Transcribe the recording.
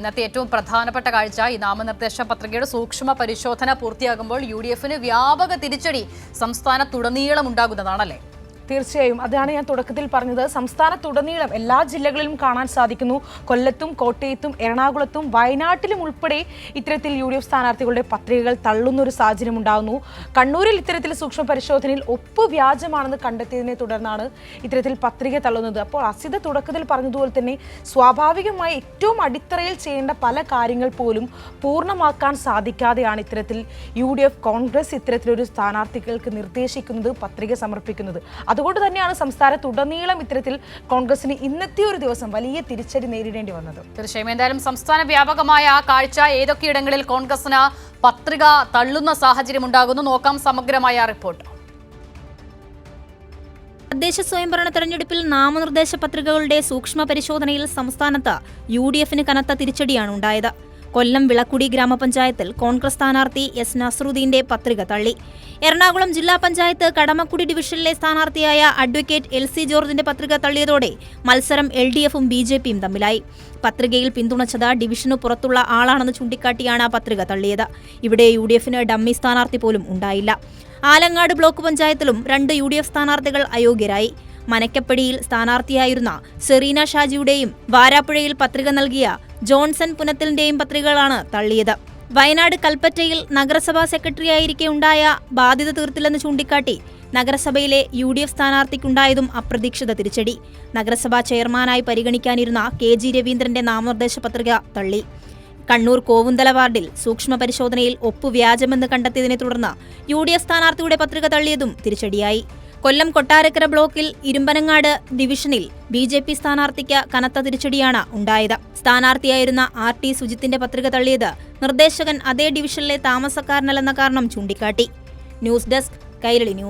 ഇന്നത്തെ ഏറ്റവും പ്രധാനപ്പെട്ട കാഴ്ച ഈ നാമനിർദ്ദേശ പത്രികയുടെ സൂക്ഷ്മ പരിശോധന പൂർത്തിയാകുമ്പോൾ യുഡിഎഫിന് വ്യാപക തിരിച്ചടി സംസ്ഥാനത്തുടനീളം ഉണ്ടാകുന്നതാണല്ലേ? തീർച്ചയായും അതാണ് ഞാൻ തുടക്കത്തിൽ പറഞ്ഞത്. സംസ്ഥാനത്തുടനീളം എല്ലാ ജില്ലകളിലും കാണാൻ സാധിക്കുന്നു. കൊല്ലത്തും കോട്ടയത്തും എറണാകുളത്തും വയനാട്ടിലും ഉൾപ്പെടെ ഇത്തരത്തിൽ യുഡിഎഫ് സ്ഥാനാർത്ഥികളുടെ പത്രികകൾ തള്ളുന്ന ഒരു സാഹചര്യം ഉണ്ടാകുന്നു. കണ്ണൂരിൽ ഇത്തരത്തിൽ സൂക്ഷ്മ പരിശോധനയിൽ ഒപ്പ് വ്യാജമാണെന്ന് കണ്ടെത്തിയതിനെ തുടർന്നാണ് ഇത്തരത്തിൽ പത്രിക തള്ളുന്നത്. അപ്പോൾ അസിത തുടക്കത്തിൽ പറഞ്ഞതുപോലെ തന്നെ സ്വാഭാവികമായി ഏറ്റവും അടിത്തറയിൽ ചെയ്യേണ്ട പല കാര്യങ്ങൾ പോലും പൂർണ്ണമാക്കാൻ സാധിക്കാതെയാണ് ഇത്തരത്തിൽ യുഡിഎഫ് കോൺഗ്രസ് ഇത്തരത്തിലൊരു സ്ഥാനാർത്ഥികൾക്ക് നിർദ്ദേശിക്കുന്നത്, പത്രിക സമർപ്പിക്കുന്നത്. അതുകൊണ്ട് തന്നെയാണ് സംസ്ഥാനത്തുടനീളം ഇത്തരത്തിൽ കോൺഗ്രസിന് ഇന്നത്തെ ഒരു ദിവസം വലിയ തിരിച്ചടി നേരിടേണ്ടി വന്നത്. തീർച്ചയായും എന്തായാലും സംസ്ഥാന വ്യാപകമായ ആ കാഴ്ച ഏതൊക്കെയിടങ്ങളിൽ കോൺഗ്രസിന് പത്രിക തള്ളുന്ന സാഹചര്യം ഉണ്ടാകുന്നു നോക്കാം സമഗ്രമായ റിപ്പോർട്ട്. തദ്ദേശ സ്വയംഭരണ തെരഞ്ഞെടുപ്പിൽ നാമനിർദ്ദേശ പത്രികകളുടെ സൂക്ഷ്മ പരിശോധനയിൽ സംസ്ഥാനത്ത് യുഡിഎഫിന് കനത്ത തിരിച്ചടിയാണ് ഉണ്ടായത്. കൊല്ലം വിളക്കുടി ഗ്രാമപഞ്ചായത്തിൽ കോൺഗ്രസ് സ്ഥാനാർത്ഥി എസ് നസറുദ്ദീന്റെ പത്രിക തള്ളി. എറണാകുളം ജില്ലാ പഞ്ചായത്ത് കടമക്കുടി ഡിവിഷനിലെ സ്ഥാനാർത്ഥിയായ അഡ്വക്കേറ്റ് എൽ.സി. ജോർജിന്റെ പത്രിക തള്ളിയതോടെ മത്സരം എൽ.ഡി.എഫും ബി.ജെ.പിയും തമ്മിലായി. പത്രികയിൽ പിന്തുണച്ചത് ഡിവിഷനു പുറത്തുള്ള ആളാണെന്ന് ചൂണ്ടിക്കാട്ടിയാണ് പത്രിക തള്ളിയത്. ഇവിടെ യുഡിഎഫിന് ഡമ്മി സ്ഥാനാർത്ഥി പോലും ഉണ്ടായില്ല. ആലങ്ങാട് ബ്ലോക്ക് പഞ്ചായത്തിലും 2 യുഡിഎഫ് സ്ഥാനാർത്ഥികൾ അയോഗ്യരായി. മനക്കപ്പടിയിൽ സ്ഥാനാർത്ഥിയായിരുന്ന സെറീന ഷാജിയുടെയും വാരാപ്പുഴയിൽ പത്രിക നൽകിയ ജോൺസൺ പുനത്തലിന്റെയും പത്രികകളാണ് തള്ളിയത്. വയനാട് കൽപ്പറ്റയിൽ നഗരസഭാ സെക്രട്ടറിയായിരിക്കെ ഉണ്ടായ ബാധ്യത തീർത്തില്ലെന്ന് ചൂണ്ടിക്കാട്ടി നഗരസഭയിലെ യുഡിഎഫ് സ്ഥാനാർത്ഥിക്കുണ്ടായതും അപ്രതീക്ഷിത തിരിച്ചടി. നഗരസഭാ ചെയർമാനായി പരിഗണിക്കാനിരുന്ന കെ.ജി. രവീന്ദ്രന്റെ നാമനിർദ്ദേശ പത്രിക തള്ളി. കണ്ണൂർ കോവുന്തല വാർഡിൽ സൂക്ഷ്മ പരിശോധനയിൽ ഒപ്പ് വ്യാജമെന്ന് കണ്ടെത്തിയതിനെ തുടർന്ന് യുഡിഎഫ് സ്ഥാനാർത്ഥിയുടെ പത്രിക തള്ളിയതും തിരിച്ചടിയായി. കൊല്ലം കൊട്ടാരക്കര ബ്ലോക്കിൽ ഇരുമ്പനങ്ങാട് ഡിവിഷനിൽ ബി.ജെ.പി. സ്ഥാനാർത്ഥിക്ക് കനത്ത തിരിച്ചടിയാണ് ഉണ്ടായത്. സ്ഥാനാർത്ഥിയായിരുന്ന ആർ.ടി. സുജിത്തിന്റെ പത്രിക തള്ളിയത് നിർദ്ദേശകൻ അതേ ഡിവിഷനിലെ താമസക്കാരനല്ലെന്ന കാരണം ചൂണ്ടിക്കാട്ടി. News desk, Kairali news.